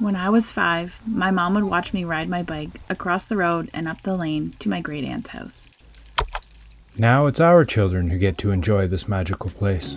When I was 5, my mom would watch me ride my bike across the road and up the lane to my great aunt's house. Now it's our children who get to enjoy this magical place.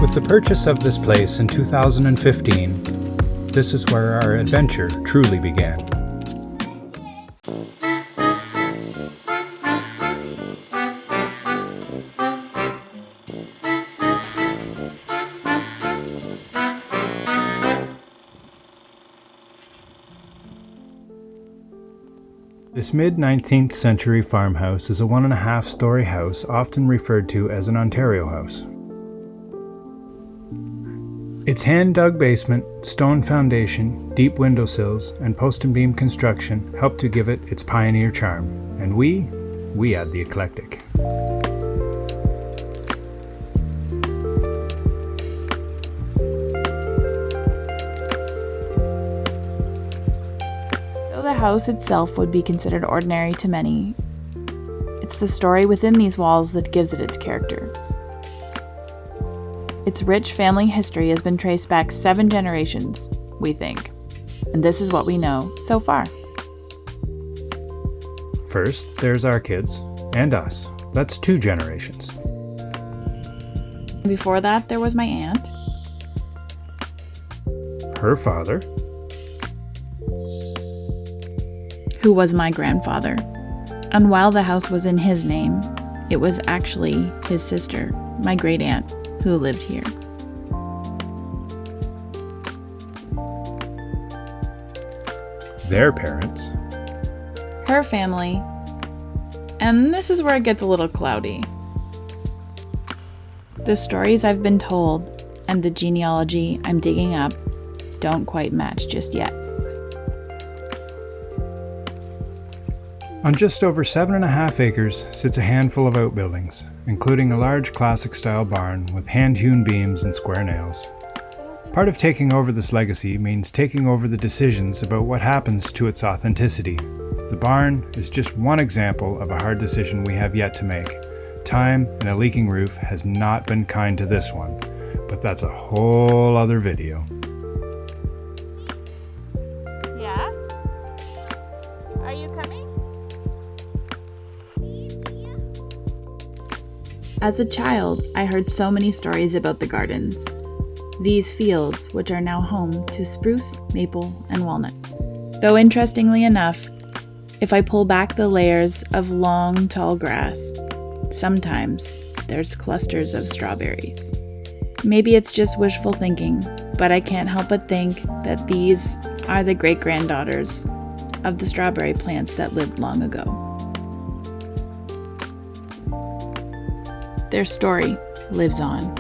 With the purchase of this place in 2015, this is where our adventure truly began. This mid-19th century farmhouse is a 1.5-story house often referred to as an Ontario house. Its hand-dug basement, stone foundation, deep windowsills, and post and beam construction helped to give it its pioneer charm, and we add the eclectic. Though the house itself would be considered ordinary to many, it's the story within these walls that gives it its character. Its rich family history has been traced back 7 generations, we think. And this is what we know so far. First, there's our kids, and us. That's 2 generations. Before that, there was my aunt. Her father. Who was my grandfather. And while the house was in his name, it was actually his sister, my great aunt, who lived here. Their parents. Her family. And this is where it gets a little cloudy. The stories I've been told and the genealogy I'm digging up don't quite match just yet. On just over 7.5 acres sits a handful of outbuildings, including a large classic-style barn with hand-hewn beams and square nails. Part of taking over this legacy means taking over the decisions about what happens to its authenticity. The barn is just one example of a hard decision we have yet to make. Time and a leaking roof has not been kind to this one, but that's a whole other video. Yeah? Are you coming? As a child, I heard so many stories about the gardens. These fields, which are now home to spruce, maple, and walnut. Though interestingly enough, if I pull back the layers of long, tall grass, sometimes there's clusters of strawberries. Maybe it's just wishful thinking, but I can't help but think that these are the great-granddaughters of the strawberry plants that lived long ago. Their story lives on.